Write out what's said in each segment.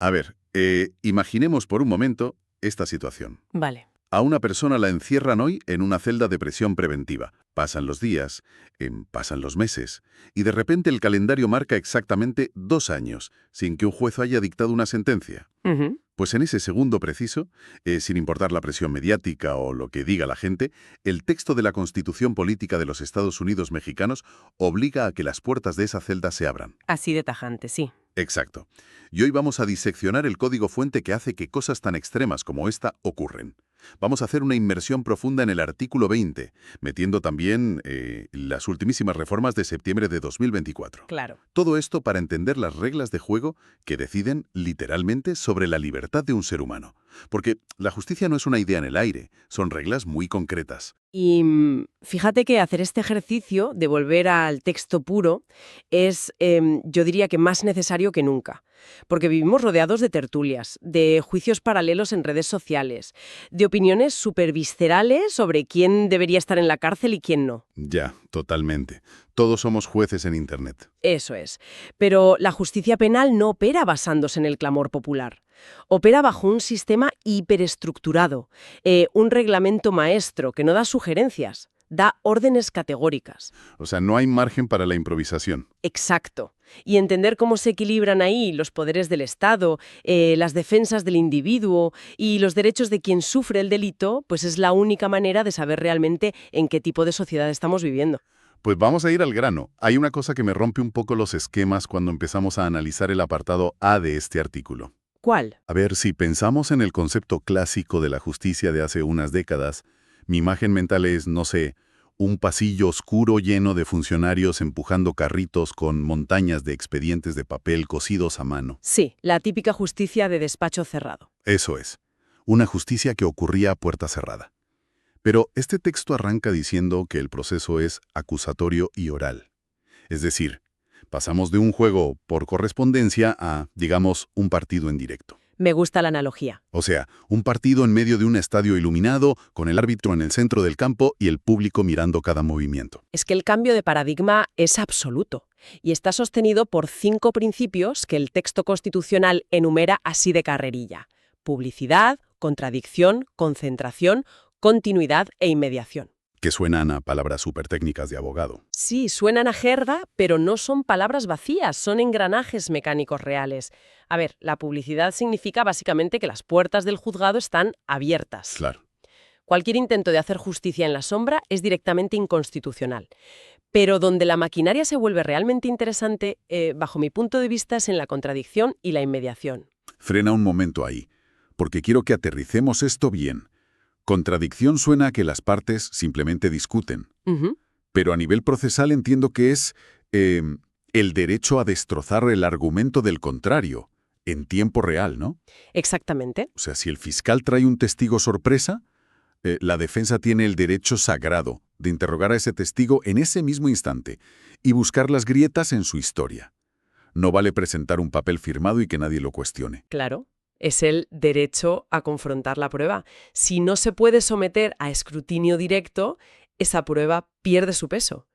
A ver, imaginemos por un momento esta situación. Vale. A una persona la encierran hoy en una celda de prisión preventiva. Pasan los días, pasan los meses, y de repente el calendario marca exactamente 2 años, sin que un juez haya dictado una sentencia. Ujú. Pues en ese segundo preciso, sin importar la presión mediática o lo que diga la gente, el texto de la Constitución Política de los Estados Unidos mexicanos obliga a que las puertas de esa celda se abran. Así de tajante, sí. Exacto. Y hoy vamos a diseccionar el código fuente que hace que cosas tan extremas como esta ocurren. Vamos a hacer una inmersión profunda en el artículo 20, metiendo también las ultimísimas reformas de septiembre de 2024. Claro. Todo esto para entender las reglas de juego que deciden, literalmente, sobre la libertad de un ser humano. Porque la justicia no es una idea en el aire, son reglas muy concretas. Y fíjate que hacer este ejercicio de volver al texto puro es, yo diría que más necesario que nunca. Porque vivimos rodeados de tertulias, de juicios paralelos en redes sociales, de opiniones súper viscerales sobre quién debería estar en la cárcel y quién no. Ya, totalmente. Todos somos jueces en Internet. Eso es. Pero la justicia penal no opera basándose en el clamor popular. Opera bajo un sistema hiperestructurado, un reglamento maestro que no da sugerencias, da órdenes categóricas. O sea, no hay margen para la improvisación. Exacto. Y entender cómo se equilibran ahí los poderes del Estado, las defensas del individuo y los derechos de quien sufre el delito, pues es la única manera de saber realmente en qué tipo de sociedad estamos viviendo. Pues vamos a ir al grano. Hay una cosa que me rompe un poco los esquemas cuando empezamos a analizar el apartado A de este artículo. ¿Cuál? A ver, si pensamos en el concepto clásico de la justicia de hace unas décadas, mi imagen mental es, no sé, un pasillo oscuro lleno de funcionarios empujando carritos con montañas de expedientes de papel cosidos a mano. Sí, la típica justicia de despacho cerrado. Eso es, una justicia que ocurría a puerta cerrada. Pero este texto arranca diciendo que el proceso es acusatorio y oral. Es decir, pasamos de un juego por correspondencia a, digamos, un partido en directo. Me gusta la analogía. O sea, un partido en medio de un estadio iluminado, con el árbitro en el centro del campo y el público mirando cada movimiento. Es que el cambio de paradigma es absoluto y está sostenido por 5 principios que el texto constitucional enumera así de carrerilla: publicidad, contradicción, concentración, continuidad e inmediación. Que suenan a palabras súper técnicas de abogado. Sí, suenan a jerga, pero no son palabras vacías, son engranajes mecánicos reales. A ver, la publicidad significa básicamente que las puertas del juzgado están abiertas. Claro. Cualquier intento de hacer justicia en la sombra es directamente inconstitucional. Pero donde la maquinaria se vuelve realmente interesante, bajo mi punto de vista, es en la contradicción y la inmediación. Frena un momento ahí, porque quiero que aterricemos esto bien. Contradicción suena a que las partes simplemente discuten. Ujú. Pero a nivel procesal entiendo que es el derecho a destrozar el argumento del contrario, en tiempo real, ¿no? Exactamente. O sea, si el fiscal trae un testigo sorpresa, la defensa tiene el derecho sagrado de interrogar a ese testigo en ese mismo instante y buscar las grietas en su historia. No vale presentar un papel firmado y que nadie lo cuestione. Claro. Es el derecho a confrontar la prueba. Si no se puede someter a escrutinio directo, esa prueba pierde su peso,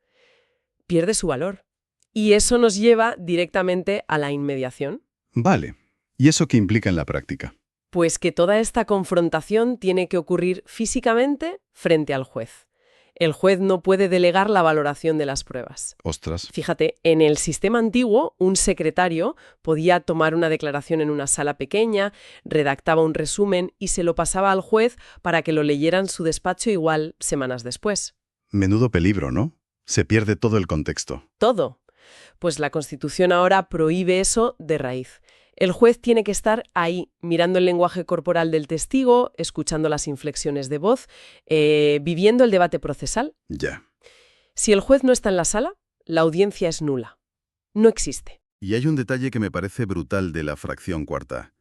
pierde su valor. Y eso nos lleva directamente a la inmediación. Vale. ¿Y eso qué implica en la práctica? Pues que toda esta confrontación tiene que ocurrir físicamente frente al juez. El juez no puede delegar la valoración de las pruebas. Ostras. Fíjate, en el sistema antiguo, un secretario podía tomar una declaración en una sala pequeña, redactaba un resumen y se lo pasaba al juez para que lo leyera en su despacho igual semanas después. Menudo peligro, ¿no? Se pierde todo el contexto. Todo. Pues la Constitución ahora prohíbe eso de raíz. El juez tiene que estar ahí, mirando el lenguaje corporal del testigo, escuchando las inflexiones de voz, viviendo el debate procesal. Ya. Si el juez no está en la sala, la audiencia es nula. No existe. Y hay un detalle que me parece brutal de la fracción cuarta.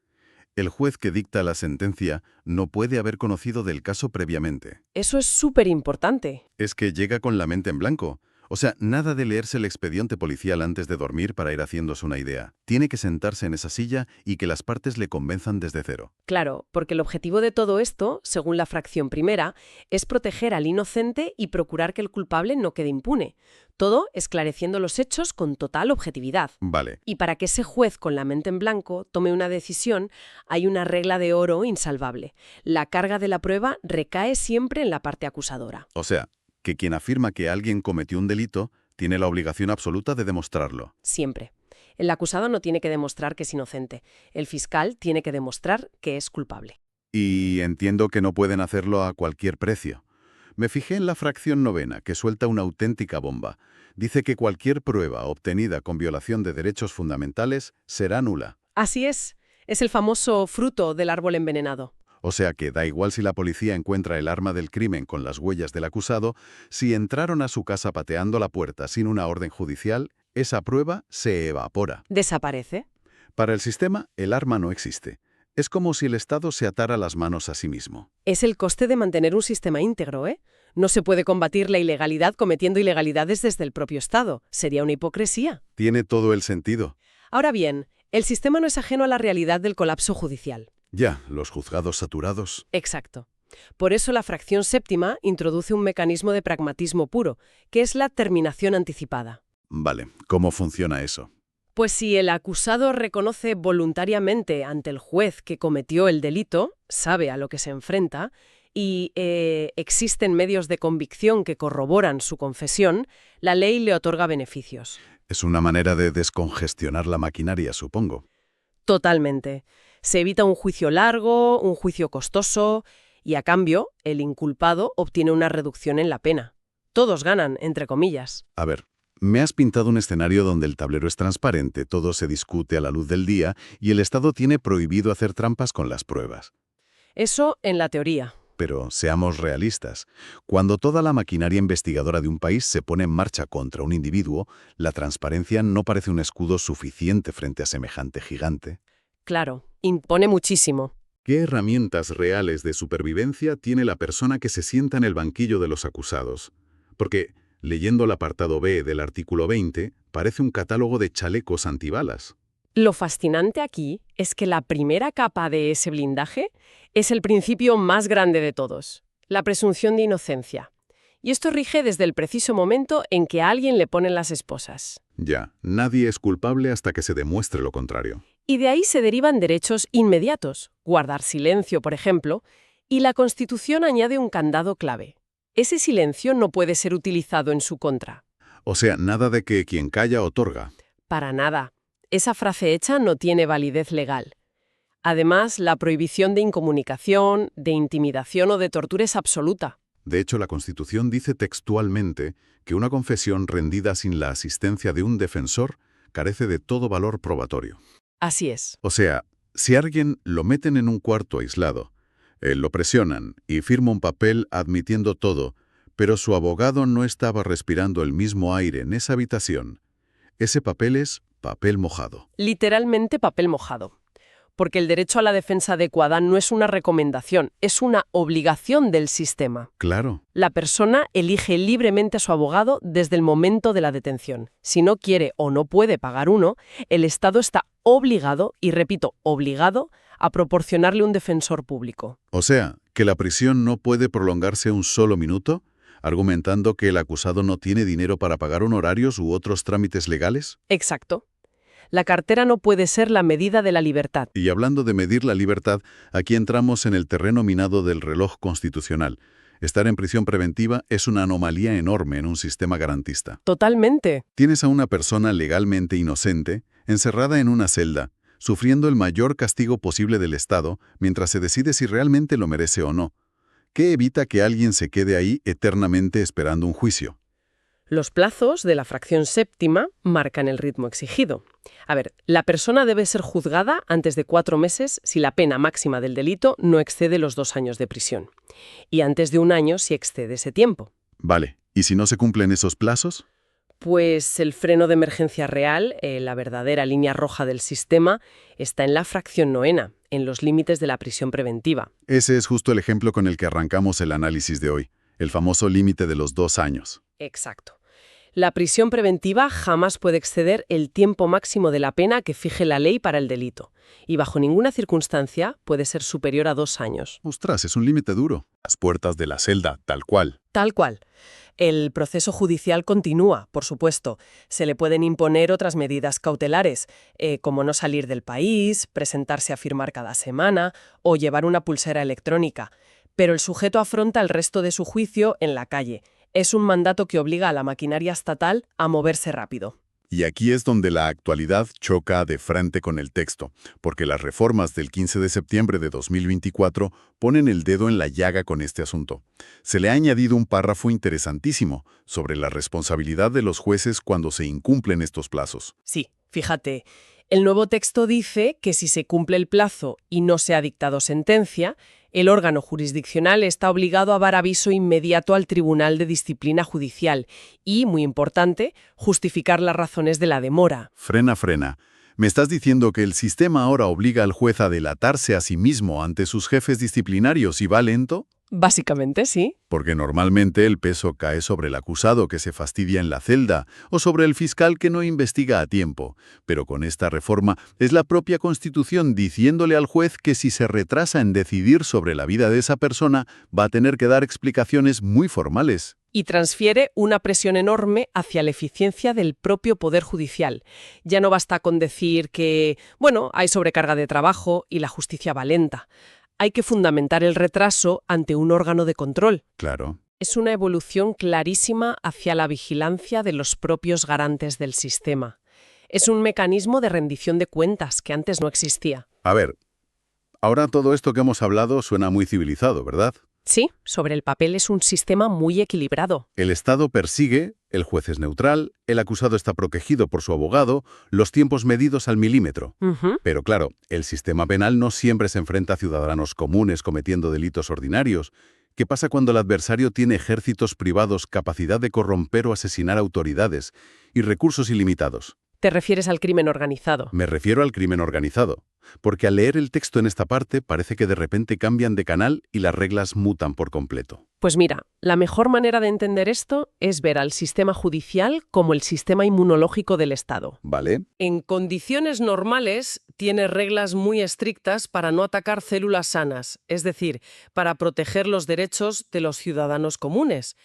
El juez que dicta la sentencia no puede haber conocido del caso previamente. Eso es súper importante. Es que llega con la mente en blanco. O sea, nada de leerse el expediente policial antes de dormir para ir haciéndose una idea. Tiene que sentarse en esa silla y que las partes le convenzan desde cero. Claro, porque el objetivo de todo esto, según la fracción primera, es proteger al inocente y procurar que el culpable no quede impune. Todo esclareciendo los hechos con total objetividad. Vale. Y para que ese juez con la mente en blanco tome una decisión, hay una regla de oro insalvable. La carga de la prueba recae siempre en la parte acusadora. O sea, que quien afirma que alguien cometió un delito tiene la obligación absoluta de demostrarlo. Siempre. El acusado no tiene que demostrar que es inocente. El fiscal tiene que demostrar que es culpable. Y entiendo que no pueden hacerlo a cualquier precio. Me fijé en la fracción novena, que suelta una auténtica bomba. Dice que cualquier prueba obtenida con violación de derechos fundamentales será nula. Así es. Es el famoso fruto del árbol envenenado. O sea que da igual si la policía encuentra el arma del crimen con las huellas del acusado, si entraron a su casa pateando la puerta sin una orden judicial, esa prueba se evapora. ¿Desaparece? Para el sistema, el arma no existe. Es como si el Estado se atara las manos a sí mismo. Es el coste de mantener un sistema íntegro, ¿eh? No se puede combatir la ilegalidad cometiendo ilegalidades desde el propio Estado. Sería una hipocresía. Tiene todo el sentido. Ahora bien, el sistema no es ajeno a la realidad del colapso judicial. Ya, los juzgados saturados. Exacto. Por eso la fracción séptima introduce un mecanismo de pragmatismo puro, que es la terminación anticipada. Vale, ¿cómo funciona eso? Pues si el acusado reconoce voluntariamente ante el juez que cometió el delito, sabe a lo que se enfrenta, y existen medios de convicción que corroboran su confesión, la ley le otorga beneficios. Es una manera de descongestionar la maquinaria, supongo. Totalmente. Se evita un juicio largo, un juicio costoso, y a cambio, el inculpado obtiene una reducción en la pena. Todos ganan, entre comillas. A ver, me has pintado un escenario donde el tablero es transparente, todo se discute a la luz del día y el Estado tiene prohibido hacer trampas con las pruebas. Eso en la teoría. Pero seamos realistas. Cuando toda la maquinaria investigadora de un país se pone en marcha contra un individuo, la transparencia no parece un escudo suficiente frente a semejante gigante. Claro, impone muchísimo. ¿Qué herramientas reales de supervivencia tiene la persona que se sienta en el banquillo de los acusados? Porque, leyendo el apartado B del artículo 20, parece un catálogo de chalecos antibalas. Lo fascinante aquí es que la primera capa de ese blindaje es el principio más grande de todos, la presunción de inocencia. Y esto rige desde el preciso momento en que a alguien le ponen las esposas. Ya, nadie es culpable hasta que se demuestre lo contrario. Y de ahí se derivan derechos inmediatos, guardar silencio, por ejemplo, y la Constitución añade un candado clave. Ese silencio no puede ser utilizado en su contra. O sea, nada de que quien calla otorga. Para nada. Esa frase hecha no tiene validez legal. Además, la prohibición de incomunicación, de intimidación o de tortura es absoluta. De hecho, la Constitución dice textualmente que una confesión rendida sin la asistencia de un defensor carece de todo valor probatorio. Así es. O sea, si a alguien lo meten en un cuarto aislado, lo presionan y firma un papel admitiendo todo, pero su abogado no estaba respirando el mismo aire en esa habitación, ese papel es papel mojado. Literalmente papel mojado. Porque el derecho a la defensa adecuada no es una recomendación, es una obligación del sistema. Claro. La persona elige libremente a su abogado desde el momento de la detención. Si no quiere o no puede pagar uno, el Estado está obligado, y repito, obligado, a proporcionarle un defensor público. O sea, que la prisión no puede prolongarse un solo minuto, argumentando que el acusado no tiene dinero para pagar honorarios u otros trámites legales. Exacto. La cartera no puede ser la medida de la libertad. Y hablando de medir la libertad, aquí entramos en el terreno minado del reloj constitucional. Estar en prisión preventiva es una anomalía enorme en un sistema garantista. Totalmente. Tienes a una persona legalmente inocente, encerrada en una celda, sufriendo el mayor castigo posible del Estado, mientras se decide si realmente lo merece o no. ¿Qué evita que alguien se quede ahí eternamente esperando un juicio? Los plazos de la fracción séptima marcan el ritmo exigido. A ver, la persona debe ser juzgada antes de 4 meses si la pena máxima del delito no excede los 2 años de prisión. Y antes de 1 año si excede ese tiempo. Vale, ¿y si no se cumplen esos plazos? Pues el freno de emergencia real, la verdadera línea roja del sistema, está en la fracción novena, en los límites de la prisión preventiva. Ese es justo el ejemplo con el que arrancamos el análisis de hoy, el famoso límite de los 2 años. Exacto. La prisión preventiva jamás puede exceder el tiempo máximo de la pena que fije la ley para el delito, y bajo ninguna circunstancia puede ser superior a 2 años. Ostras, es un límite duro. Las puertas de la celda, tal cual. Tal cual. El proceso judicial continúa, por supuesto. Se le pueden imponer otras medidas cautelares, como no salir del país, presentarse a firmar cada semana o llevar una pulsera electrónica. Pero el sujeto afronta el resto de su juicio en la calle. Es un mandato que obliga a la maquinaria estatal a moverse rápido. Y aquí es donde la actualidad choca de frente con el texto, porque las reformas del 15 de septiembre de 2024 ponen el dedo en la llaga con este asunto. Se le ha añadido un párrafo interesantísimo sobre la responsabilidad de los jueces cuando se incumplen estos plazos. Sí, fíjate, el nuevo texto dice que si se cumple el plazo y no se ha dictado sentencia, el órgano jurisdiccional está obligado a dar aviso inmediato al Tribunal de Disciplina Judicial y, muy importante, justificar las razones de la demora. Frena, frena. ¿Me estás diciendo que el sistema ahora obliga al juez a delatarse a sí mismo ante sus jefes disciplinarios y va lento? Básicamente, sí. Porque normalmente el peso cae sobre el acusado que se fastidia en la celda o sobre el fiscal que no investiga a tiempo. Pero con esta reforma es la propia Constitución diciéndole al juez que si se retrasa en decidir sobre la vida de esa persona, va a tener que dar explicaciones muy formales. Y transfiere una presión enorme hacia la eficiencia del propio Poder Judicial. Ya no basta con decir que, hay sobrecarga de trabajo y la justicia va lenta. Hay que fundamentar el retraso ante un órgano de control. Claro. Es una evolución clarísima hacia la vigilancia de los propios garantes del sistema. Es un mecanismo de rendición de cuentas que antes no existía. A ver, ahora todo esto que hemos hablado suena muy civilizado, ¿verdad? Sí, sobre el papel es un sistema muy equilibrado. El Estado persigue, el juez es neutral, el acusado está protegido por su abogado, los tiempos medidos al milímetro. Pero claro, el sistema penal no siempre se enfrenta a ciudadanos comunes cometiendo delitos ordinarios. ¿Qué pasa cuando el adversario tiene ejércitos privados, capacidad de corromper o asesinar autoridades y recursos ilimitados? ¿Te refieres al crimen organizado? Me refiero al crimen organizado, porque al leer el texto en esta parte parece que de repente cambian de canal y las reglas mutan por completo. Pues mira, la mejor manera de entender esto es ver al sistema judicial como el sistema inmunológico del Estado. ¿Vale? En condiciones normales tiene reglas muy estrictas para no atacar células sanas, es decir, para proteger los derechos de los ciudadanos comunes.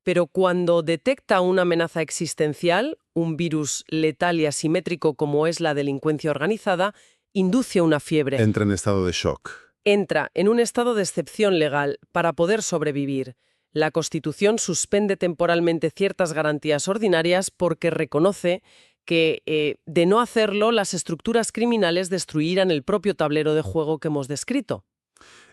Pero cuando detecta una amenaza existencial, un virus letal y asimétrico como es la delincuencia organizada, induce una fiebre. Entra en estado de shock. Entra en un estado de excepción legal para poder sobrevivir. La Constitución suspende temporalmente ciertas garantías ordinarias porque reconoce que, de no hacerlo, las estructuras criminales destruirán el propio tablero de juego que hemos descrito.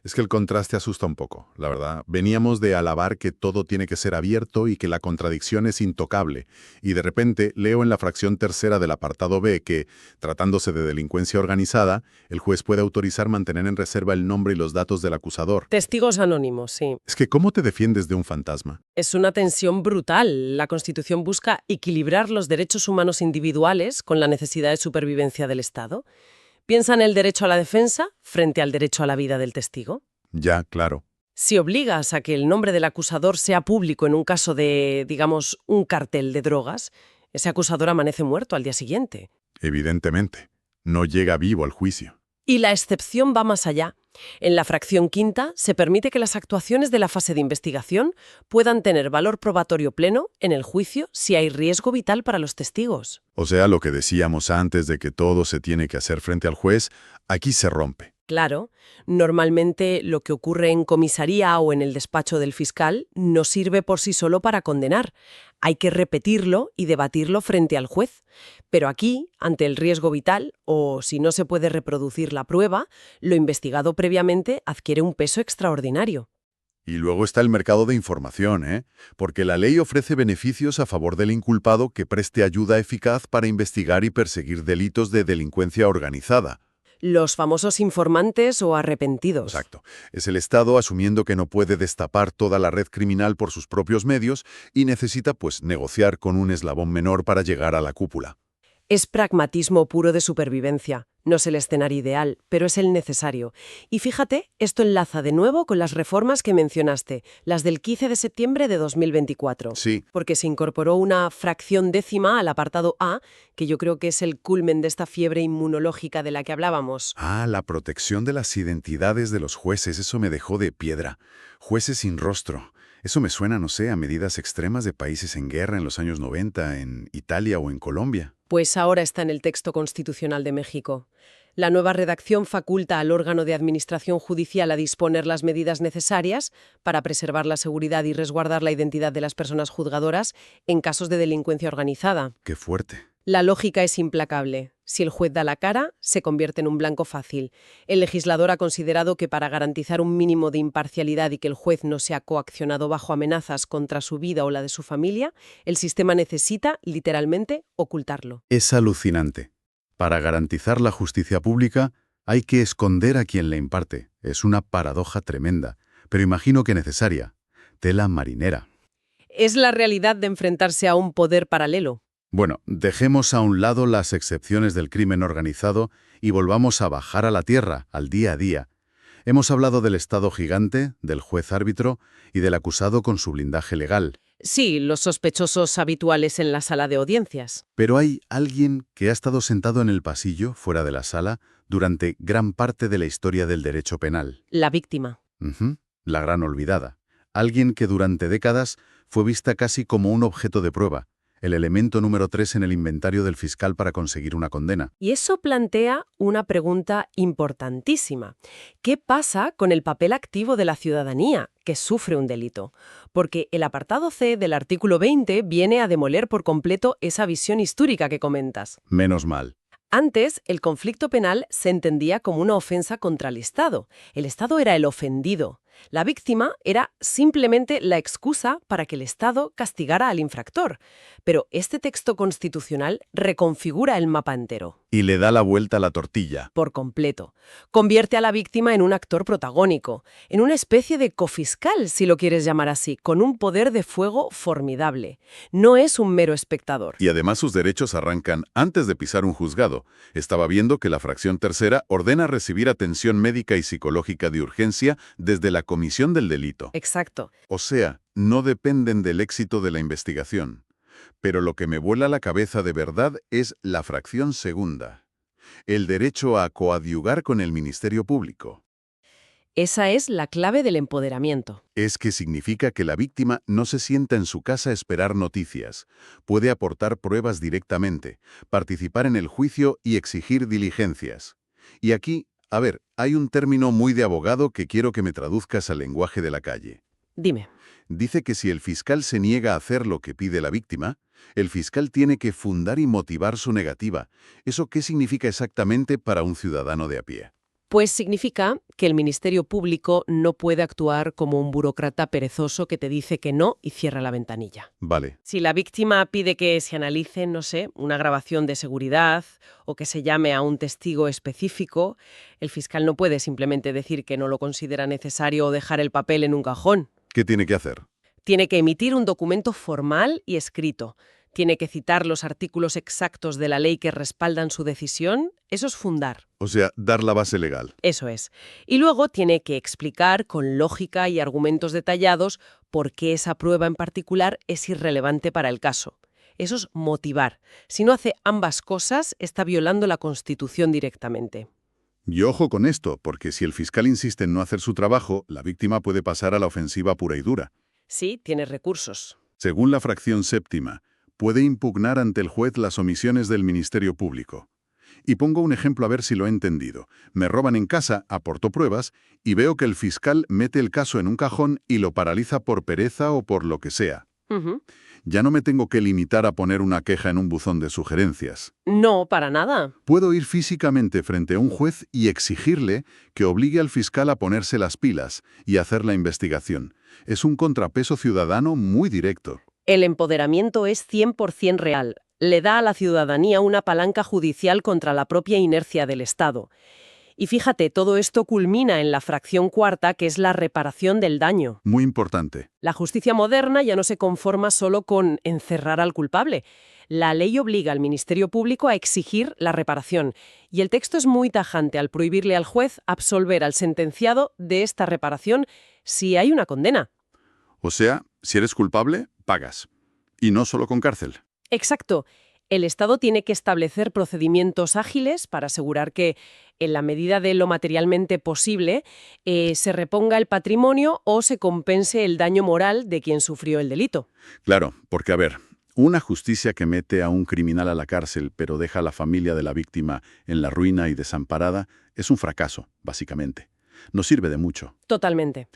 Es que el contraste asusta un poco, la verdad. Veníamos de alabar que todo tiene que ser abierto y que la contradicción es intocable. Y de repente leo en la fracción tercera del apartado B que, tratándose de delincuencia organizada, el juez puede autorizar mantener en reserva el nombre y los datos del acusador. Testigos anónimos, sí. Es que ¿cómo te defiendes de un fantasma? Es una tensión brutal. La Constitución busca equilibrar los derechos humanos individuales con la necesidad de supervivencia del Estado. Piensa en el derecho a la defensa frente al derecho a la vida del testigo. Ya, claro. Si obligas a que el nombre del acusador sea público en un caso de, digamos, un cartel de drogas, ese acusador amanece muerto al día siguiente. Evidentemente. No llega vivo al juicio. Y la excepción va más allá. En la fracción quinta se permite que las actuaciones de la fase de investigación puedan tener valor probatorio pleno en el juicio si hay riesgo vital para los testigos. O sea, lo que decíamos antes de que todo se tiene que hacer frente al juez, aquí se rompe. Claro, normalmente lo que ocurre en comisaría o en el despacho del fiscal no sirve por sí solo para condenar. Hay que repetirlo y debatirlo frente al juez. Pero aquí, ante el riesgo vital, o si no se puede reproducir la prueba, lo investigado previamente adquiere un peso extraordinario. Y luego está el mercado de información, ¿eh? Porque la ley ofrece beneficios a favor del inculpado que preste ayuda eficaz para investigar y perseguir delitos de delincuencia organizada. Los famosos informantes o arrepentidos. Exacto. Es el Estado asumiendo que no puede destapar toda la red criminal por sus propios medios y necesita, negociar con un eslabón menor para llegar a la cúpula. Es pragmatismo puro de supervivencia. No es el escenario ideal, pero es el necesario. Y fíjate, esto enlaza de nuevo con las reformas que mencionaste, las del 15 de septiembre de 2024. Sí, Porque se incorporó una fracción décima al apartado A, que yo creo que es el culmen de esta fiebre inmunológica de la que hablábamos. la protección de las identidades de los jueces, eso me dejó de piedra. Jueces sin rostro. Eso me suena, no sé, a medidas extremas de países en guerra en los años 90, en Italia o en Colombia. Pues ahora está en el texto constitucional de México. La nueva redacción faculta al órgano de administración judicial a disponer las medidas necesarias para preservar la seguridad y resguardar la identidad de las personas juzgadoras en casos de delincuencia organizada. Qué fuerte. La lógica es implacable. Si el juez da la cara, se convierte en un blanco fácil. El legislador ha considerado que para garantizar un mínimo de imparcialidad y que el juez no sea coaccionado bajo amenazas contra su vida o la de su familia, el sistema necesita, literalmente, ocultarlo. Es alucinante. Para garantizar la justicia pública, hay que esconder a quien la imparte. Es una paradoja tremenda, pero imagino que necesaria. Tela marinera. Es la realidad de enfrentarse a un poder paralelo. Bueno, dejemos a un lado las excepciones del crimen organizado y volvamos a bajar a la tierra, al día a día. Hemos hablado del Estado gigante, del juez árbitro y del acusado con su blindaje legal. Sí, los sospechosos habituales en la sala de audiencias. Pero hay alguien que ha estado sentado en el pasillo, fuera de la sala, durante gran parte de la historia del derecho penal. La víctima. La gran olvidada. Alguien que durante décadas fue vista casi como un objeto de prueba, el elemento número 3 en el inventario del fiscal para conseguir una condena. Y eso plantea una pregunta importantísima. ¿Qué pasa con el papel activo de la ciudadanía que sufre un delito? Porque el apartado C del artículo 20 viene a demoler por completo esa visión histórica que comentas. Menos mal. Antes, el conflicto penal se entendía como una ofensa contra el Estado. El Estado era el ofendido. La víctima era simplemente la excusa para que el Estado castigara al infractor. Pero este texto constitucional reconfigura el mapa entero. Y le da la vuelta a la tortilla. Por completo. Convierte a la víctima en un actor protagónico, en una especie de cofiscal, si lo quieres llamar así, con un poder de fuego formidable. No es un mero espectador. Y además sus derechos arrancan antes de pisar un juzgado. Estaba viendo que la fracción tercera ordena recibir atención médica y psicológica de urgencia desde la comisión del delito. Exacto. O sea, no dependen del éxito de la investigación. Pero lo que me vuela la cabeza de verdad es la fracción segunda. El derecho a coadyuvar con el Ministerio Público. Esa es la clave del empoderamiento. Es que significa que la víctima no se sienta en su casa a esperar noticias. Puede aportar pruebas directamente, participar en el juicio y exigir diligencias. Y aquí, a ver, hay un término muy de abogado que quiero que me traduzcas al lenguaje de la calle. Dime. Dice que si el fiscal se niega a hacer lo que pide la víctima, el fiscal tiene que fundar y motivar su negativa. ¿Eso qué significa exactamente para un ciudadano de a pie? Pues significa que el Ministerio Público no puede actuar como un burócrata perezoso que te dice que no y cierra la ventanilla. Vale. Si la víctima pide que se analice, no sé, una grabación de seguridad o que se llame a un testigo específico, el fiscal no puede simplemente decir que no lo considera necesario o dejar el papel en un cajón. ¿Qué tiene que hacer? Tiene que emitir un documento formal y escrito. Tiene que citar los artículos exactos de la ley que respaldan su decisión. Eso es fundar. O sea, dar la base legal. Eso es. Y luego tiene que explicar con lógica y argumentos detallados por qué esa prueba en particular es irrelevante para el caso. Eso es motivar. Si no hace ambas cosas, está violando la Constitución directamente. Y ojo con esto, porque si el fiscal insiste en no hacer su trabajo, la víctima puede pasar a la ofensiva pura y dura. Sí, tiene recursos. Según la fracción séptima, puede impugnar ante el juez las omisiones del Ministerio Público. Y pongo un ejemplo a ver si lo he entendido. Me roban en casa, aporto pruebas, y veo que el fiscal mete el caso en un cajón y lo paraliza por pereza o por lo que sea. Ya no me tengo que limitar a poner una queja en un buzón de sugerencias. No, para nada. Puedo ir físicamente frente a un juez y exigirle que obligue al fiscal a ponerse las pilas y hacer la investigación. Es un contrapeso ciudadano muy directo. El empoderamiento es 100% real. Le da a la ciudadanía una palanca judicial contra la propia inercia del Estado. Y fíjate, todo esto culmina en la fracción cuarta, que es la reparación del daño. Muy importante. La justicia moderna ya no se conforma solo con encerrar al culpable. La ley obliga al Ministerio Público a exigir la reparación. Y el texto es muy tajante al prohibirle al juez absolver al sentenciado de esta reparación si hay una condena. O sea, si eres culpable, pagas. Y no solo con cárcel. Exacto. El Estado tiene que establecer procedimientos ágiles para asegurar que, en la medida de lo materialmente posible, se reponga el patrimonio o se compense el daño moral de quien sufrió el delito. Claro, porque a ver, una justicia que mete a un criminal a la cárcel pero deja a la familia de la víctima en la ruina y desamparada es un fracaso, básicamente. No sirve de mucho. Totalmente.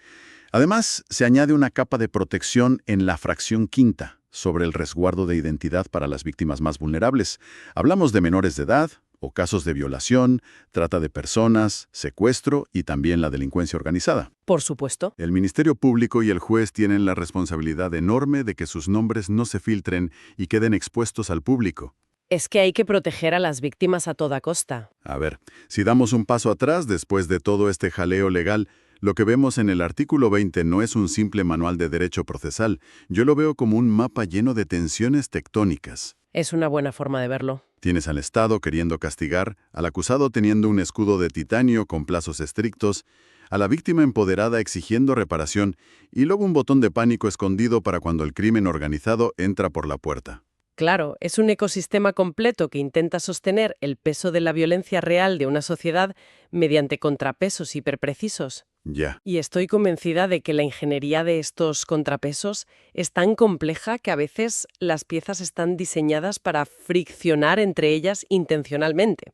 Además, se añade una capa de protección en la fracción quinta sobre el resguardo de identidad para las víctimas más vulnerables. Hablamos de menores de edad o casos de violación, trata de personas, secuestro y también la delincuencia organizada. Por supuesto. El Ministerio Público y el juez tienen la responsabilidad enorme de que sus nombres no se filtren y queden expuestos al público. Es que hay que proteger a las víctimas a toda costa. A ver, si damos un paso atrás después de todo este jaleo legal, lo que vemos en el artículo 20 no es un simple manual de derecho procesal. Yo lo veo como un mapa lleno de tensiones tectónicas. Es una buena forma de verlo. Tienes al Estado queriendo castigar, al acusado teniendo un escudo de titanio con plazos estrictos, a la víctima empoderada exigiendo reparación y luego un botón de pánico escondido para cuando el crimen organizado entra por la puerta. Claro, es un ecosistema completo que intenta sostener el peso de la violencia real de una sociedad mediante contrapesos hiperprecisos. Ya. Y estoy convencida de que la ingeniería de estos contrapesos es tan compleja que a veces las piezas están diseñadas para friccionar entre ellas intencionalmente,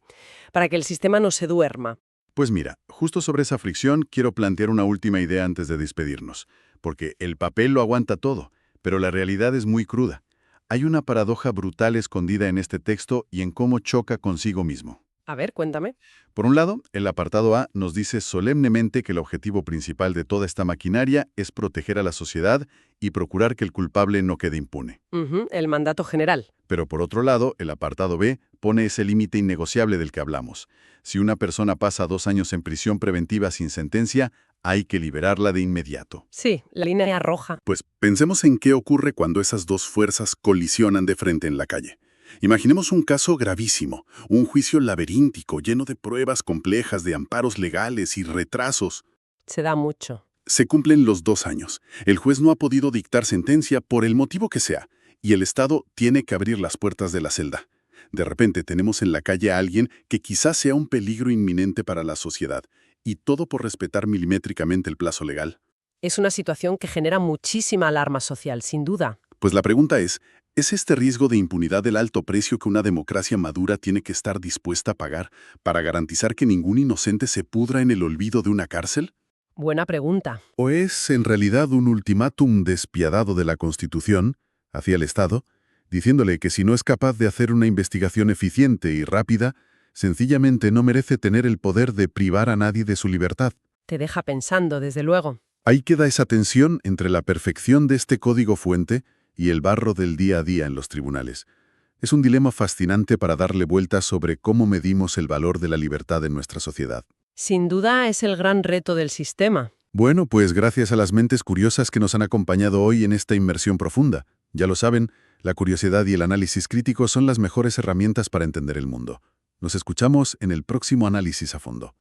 para que el sistema no se duerma. Pues mira, justo sobre esa fricción quiero plantear una última idea antes de despedirnos, porque el papel lo aguanta todo, pero la realidad es muy cruda. Hay una paradoja brutal escondida en este texto y en cómo choca consigo mismo. A ver, cuéntame. Por un lado, el apartado A nos dice solemnemente que el objetivo principal de toda esta maquinaria es proteger a la sociedad y procurar que el culpable no quede impune. El mandato general. Pero por otro lado, el apartado B pone ese límite innegociable del que hablamos. Si una persona pasa 2 años en prisión preventiva sin sentencia, hay que liberarla de inmediato. Sí, la línea roja. Pues pensemos en qué ocurre cuando esas dos fuerzas colisionan de frente en la calle. Imaginemos un caso gravísimo, un juicio laberíntico lleno de pruebas complejas, de amparos legales y retrasos. Se da mucho. Se cumplen los 2 años. El juez no ha podido dictar sentencia por el motivo que sea, y el Estado tiene que abrir las puertas de la celda. De repente tenemos en la calle a alguien que quizás sea un peligro inminente para la sociedad, y todo por respetar milimétricamente el plazo legal. Es una situación que genera muchísima alarma social, sin duda. Pues la pregunta ¿es este riesgo de impunidad el alto precio que una democracia madura tiene que estar dispuesta a pagar para garantizar que ningún inocente se pudra en el olvido de una cárcel? Buena pregunta. ¿O es en realidad un ultimátum despiadado de la Constitución hacia el Estado, diciéndole que si no es capaz de hacer una investigación eficiente y rápida, sencillamente no merece tener el poder de privar a nadie de su libertad? Te deja pensando, desde luego. Ahí queda esa tensión entre la perfección de este código fuente y el barro del día a día en los tribunales. Es un dilema fascinante para darle vueltas sobre cómo medimos el valor de la libertad en nuestra sociedad. Sin duda es el gran reto del sistema. Bueno, pues gracias a las mentes curiosas que nos han acompañado hoy en esta inmersión profunda. Ya lo saben, la curiosidad y el análisis crítico son las mejores herramientas para entender el mundo. Nos escuchamos en el próximo análisis a fondo.